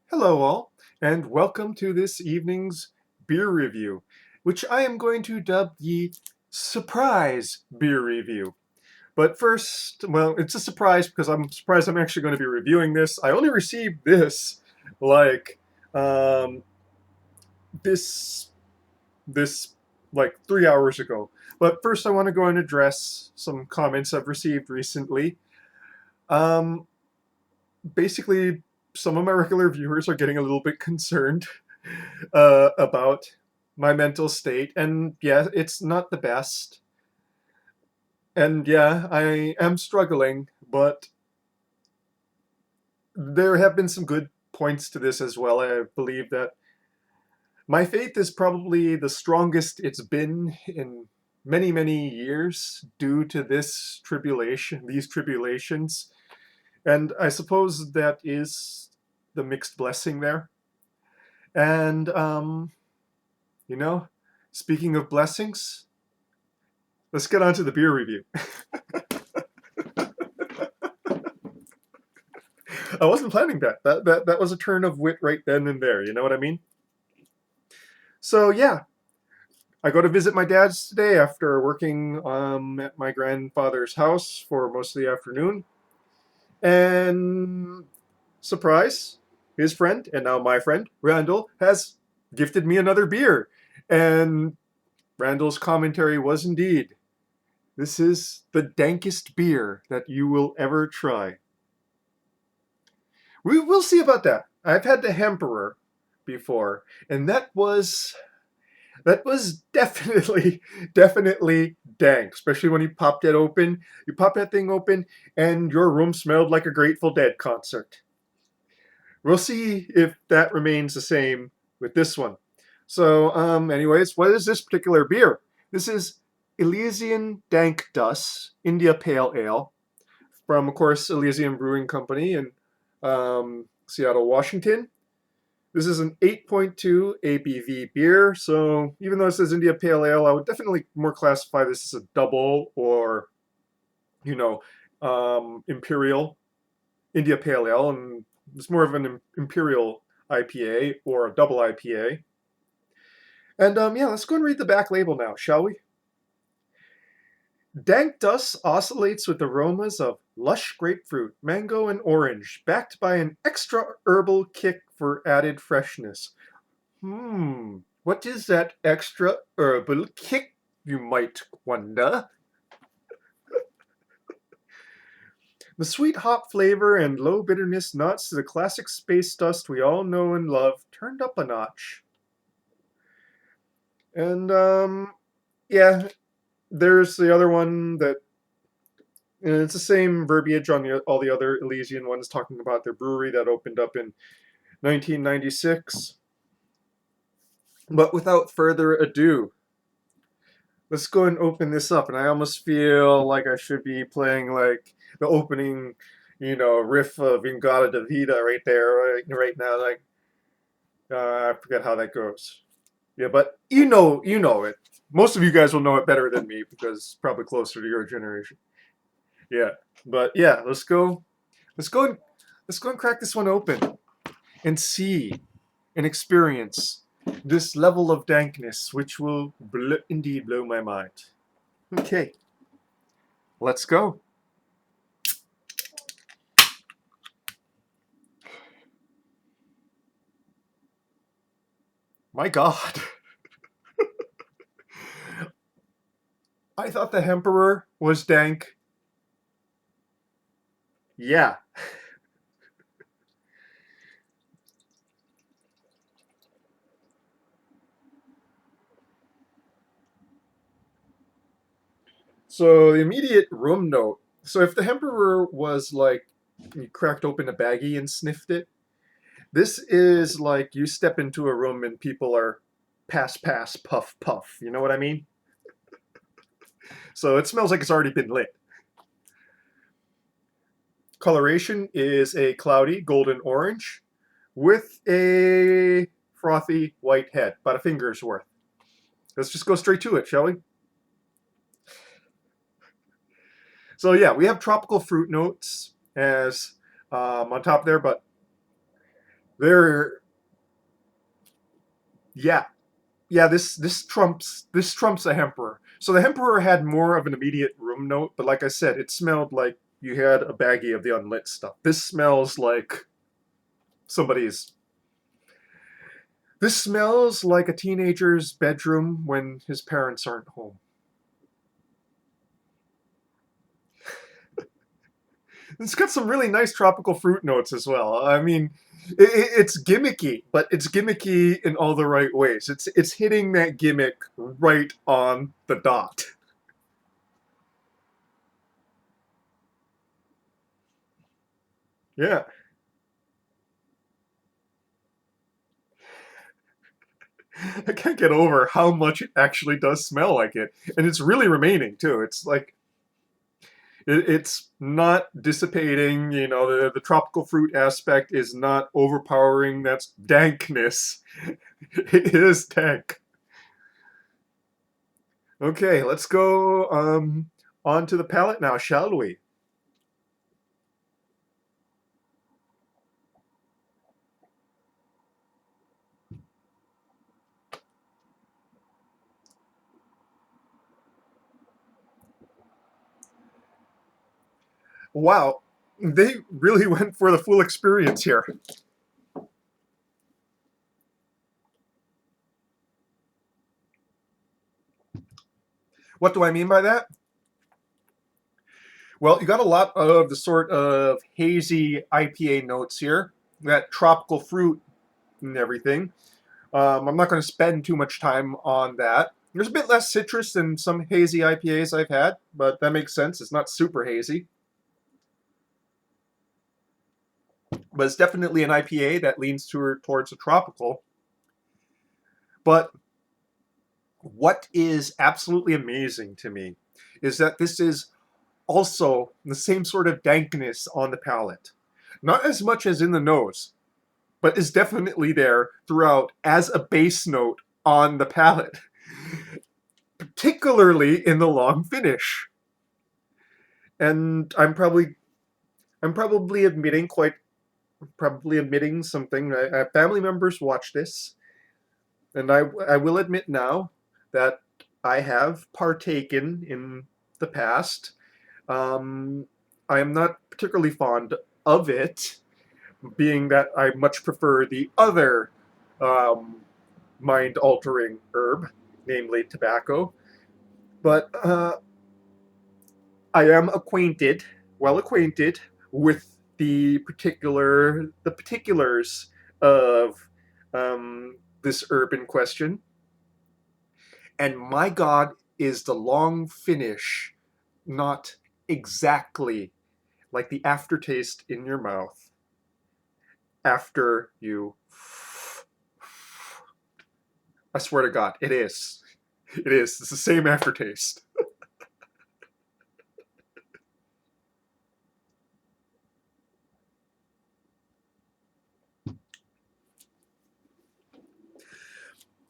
Hello, all, and welcome to this evening's beer review, which I am going to dub the surprise beer review. But first, well, it's a surprise because I'm surprised I'm actually going to be reviewing this. I only received this like um, this this like 3 hours ago. But first, I want to go and address some comments I've received recently. Um, Basically, some of my regular viewers are getting a little bit concerned about my mental state, and yeah, it's not the best. And yeah, I am struggling, but there have been some good points to this as well. I believe that my faith is probably the strongest it's been in many, many years due to these tribulations. And I suppose that is the mixed blessing there. And, you know, speaking of blessings, let's get on to the beer review. I wasn't planning that. That was a turn of wit right then and there. You know what I mean? So yeah, I go to visit my dad's today after working at my grandfather's house for most of the afternoon, and surprise, his friend and now my friend Randall has gifted me another beer, and Randall's commentary was indeed, "This is the dankest beer that you will ever try." We'll see about that. I've had the Hemperor before, and that was definitely definitely dank, especially when you popped it open. You pop that thing open, and your room smelled like a Grateful Dead concert. We'll see if that remains the same with this one. So, anyways, what is this particular beer? This is Elysian Dank India Pale Ale from, of course, Elysian Brewing Company in Seattle, Washington. This is an 8.2 ABV beer, so even though it says India Pale Ale, I would definitely more classify this as a double or, you know, Imperial India Pale Ale, and it's more of an Imperial IPA or a double IPA. And yeah, let's go and read the back label now, shall we? Dank Dust oscillates with aromas of lush grapefruit, mango, and orange, backed by an extra herbal kick for added freshness. What is that extra herbal kick, you might wonder? The sweet hop flavor and low bitterness nods to the classic space dust we all know and love, turned up a notch. And yeah, there's the other one that, and it's the same verbiage on all the other Elysian ones, talking about their brewery that opened up in 1996. But without further ado, let's go and open this up. And I almost feel like I should be playing like the opening, riff of Ingata Davida right there, right now. Like, I forget how that goes. Yeah, but you know it. Most of you guys will know it better than me because it's probably closer to your generation. Yeah, but yeah, let's go, and let's go and crack this one open and see and experience this level of dankness, which will indeed blow my mind. Okay, let's go. My God, I thought the Emperor was dank. Yeah. So the immediate room note. So if the Emperor was like you cracked open a baggie and sniffed it, this is like you step into a room and people are pass, pass, puff, puff. You know what I mean? So it smells like it's already been lit. Coloration is a cloudy golden orange with a frothy white head, about a finger's worth. Let's just go straight to it, shall we? So yeah, we have tropical fruit notes as on top there, but They're yeah, yeah. This trumps the Emperor. So the Emperor had more of an immediate room note, but like I said, it smelled like you had a baggie of the unlit stuff. This smells like somebody's. This smells like a teenager's bedroom when his parents aren't home. It's got some really nice tropical fruit notes as well. I mean, it's gimmicky, but it's gimmicky in all the right ways. It's hitting that gimmick right on the dot. Yeah, I can't get over how much it actually does smell like it, and it's really remaining too. It's like it's not dissipating. The tropical fruit aspect is not overpowering. That's dankness. It is dank. Okay, let's go on to the palate now, shall we? Wow, they really went for the full experience here. What do I mean by that? Well, you got a lot of the sort of hazy IPA notes here, that tropical fruit and everything. I'm not going to spend too much time on that. There's a bit less citrus than some hazy IPAs I've had, but that makes sense. It's not super hazy, but it's definitely an IPA that leans towards a tropical. But what is absolutely amazing to me is that this is also the same sort of dankness on the palate. Not as much as in the nose, but is definitely there throughout as a base note on the palate, particularly in the long finish. And I'm probably admitting something. Family members watch this, and I will admit now that I have partaken in the past. Um, I am not particularly fond of it, being that I much prefer the other um, mind altering herb, namely tobacco. But I am well acquainted with the particulars of this herb in question. And my God, is the long finish not exactly like the aftertaste in your mouth after you. I swear to God, it is. It is. It's the same aftertaste.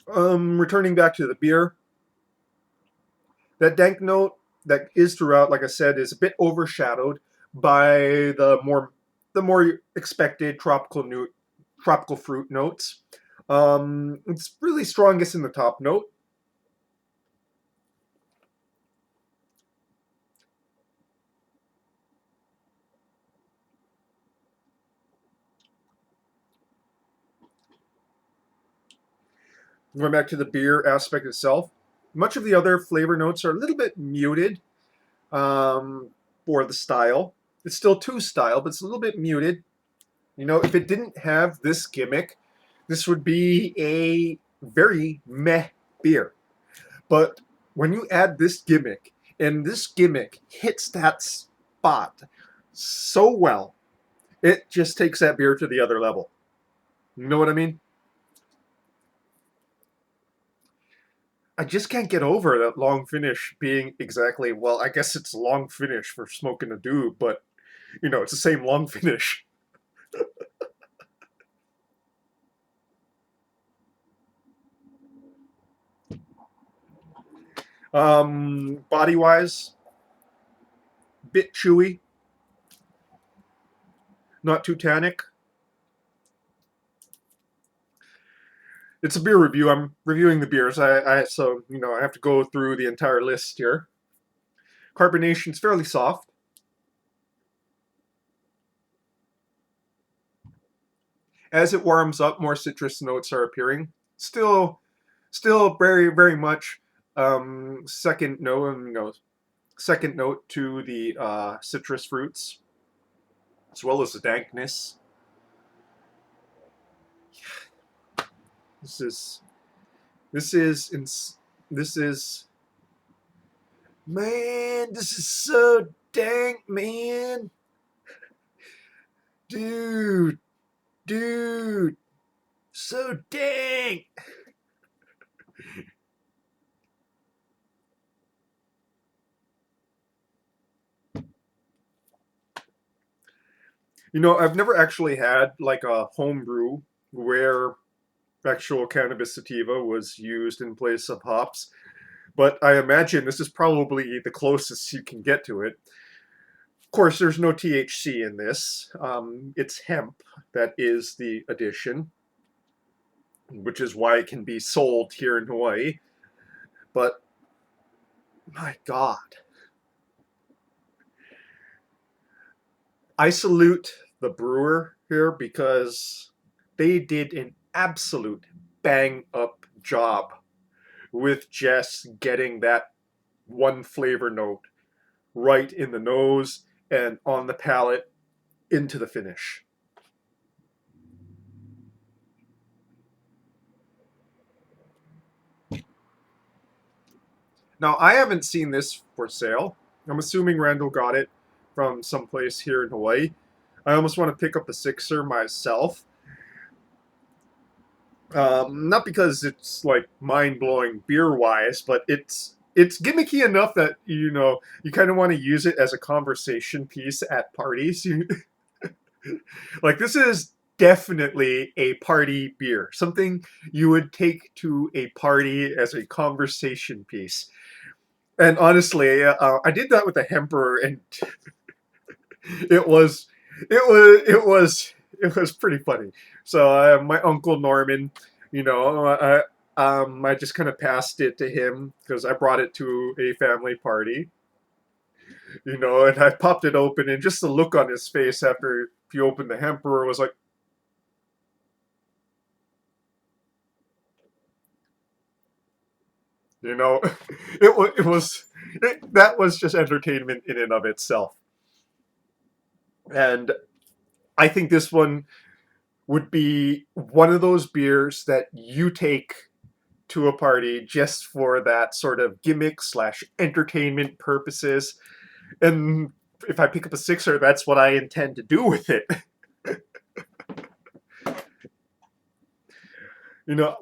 Returning back to the beer, that dank note that is throughout, like I said, is a bit overshadowed by the more expected tropical fruit notes. It's really strongest in the top note. Going back to the beer aspect itself, much of the other flavor notes are a little bit muted um, for the style. It's still two style, but it's a little bit muted. If it didn't have this gimmick, this would be a very meh beer. But when you add this gimmick, and this gimmick hits that spot so well, it just takes that beer to the other level. You know what I mean? I just can't get over that long finish being exactly, well, I guess it's a long finish for smoking a doob, but it's the same long finish. Body wise, bit chewy, not too tannic. it's a beer review. I'm reviewing the beers. So I have to go through the entire list here. Carbonation's fairly soft. As it warms up, more citrus notes are appearing. Still, still very, very much second note, second note to the citrus fruits, as well as the dankness. This is, this is, this is, man, this is so dank, man. Dude, dude, so dank. I've never actually had like a home brew where actual cannabis sativa was used in place of hops, but I imagine this is probably the closest you can get to it. Of course, there's no THC in this. It's hemp that is the addition, which is why it can be sold here in Hawaii. But my God, I salute the brewer here because they did an absolute bang up job with just getting that one flavor note right in the nose and on the palate into the finish. Now, I haven't seen this for sale. I'm assuming Randall got it from someplace here in Hawaii. I almost want to pick up a sixer myself. Not because it's like mind blowing beer wise, but it's gimmicky enough that you kind of want to use it as a conversation piece at parties. Like this is definitely a party beer, something you would take to a party as a conversation piece. And honestly, I did that with a hemper, and it was, it was pretty funny. So my uncle Norman, I just kind of passed it to him because I brought it to a family party, and I popped it open, and just the look on his face after he opened the hemper was like, you know, that was just entertainment in and of itself. And I think this one would be one of those beers that you take to a party just for that sort of gimmick slash entertainment purposes. And if I pick up a sixer, that's what I intend to do with it.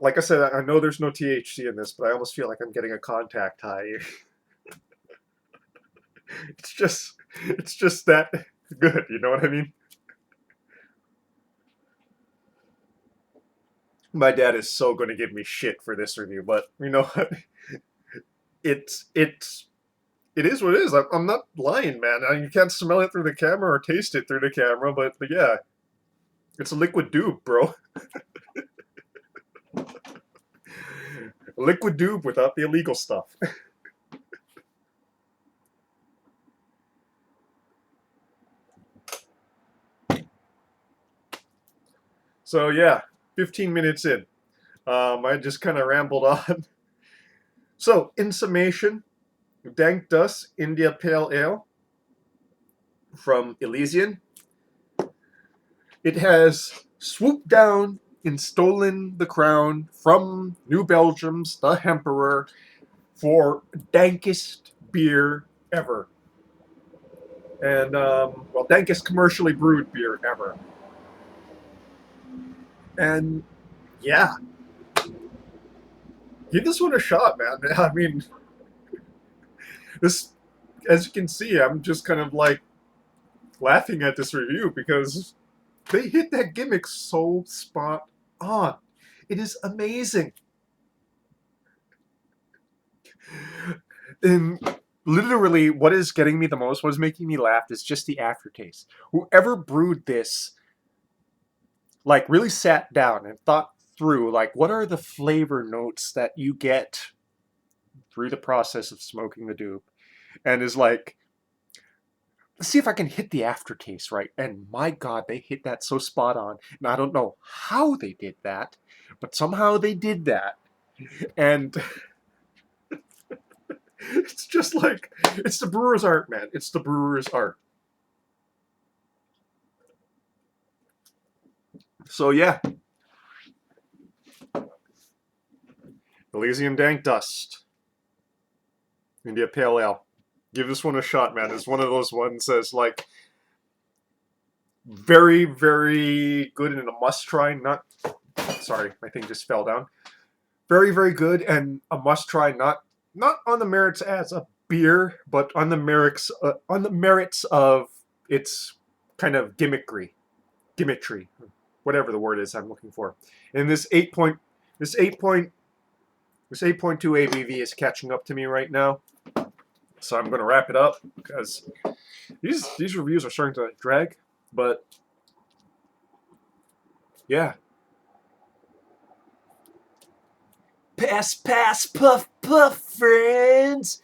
Like I said, I know there's no THC in this, but I almost feel like I'm getting a contact high. It's just, it's just that good. You know what I mean? My dad is so going to give me shit for this review, but you know what? It's it is what it is. I'm not lying, man. You can't smell it through the camera or taste it through the camera, but yeah, it's a liquid doob, bro. Liquid doob without the illegal stuff. So yeah, 15 minutes in. I just kind of rambled on. So, in summation, Dank Dust India Pale Ale from Elysian. It has swooped down and stolen the crown from New Belgium's The Emperor for dankest beer ever. And, well, dankest commercially brewed beer ever. And, yeah, give this one a shot, man. I mean, this, as you can see, I'm just kind of like laughing at this review because they hit that gimmick so spot on. It is amazing. And literally, what is getting me the most, what is making me laugh, is just the aftertaste. Whoever brewed this, like, really sat down and thought through, like, what are the flavor notes that you get through the process of smoking the dupe, and is like, let's see if I can hit the aftertaste right. And my God, they hit that so spot on. And I don't know how they did that, but somehow they did that. And it's just like, it's the brewer's art, man. It's the brewer's art. So yeah, Elysian Dank Dust, India Pale Ale. Give this one a shot, man. It's one of those ones that's like very, very good and a must try. Not, sorry, my thing just fell down. Very, very good and a must try. Not on the merits as a beer, but on the merits of its kind of gimmickry, whatever the word is I'm looking for. And this 8.2 ABV is catching up to me right now. So I'm going to wrap it up because these reviews are starting to drag. But yeah. Pass, pass, puff, puff, friends.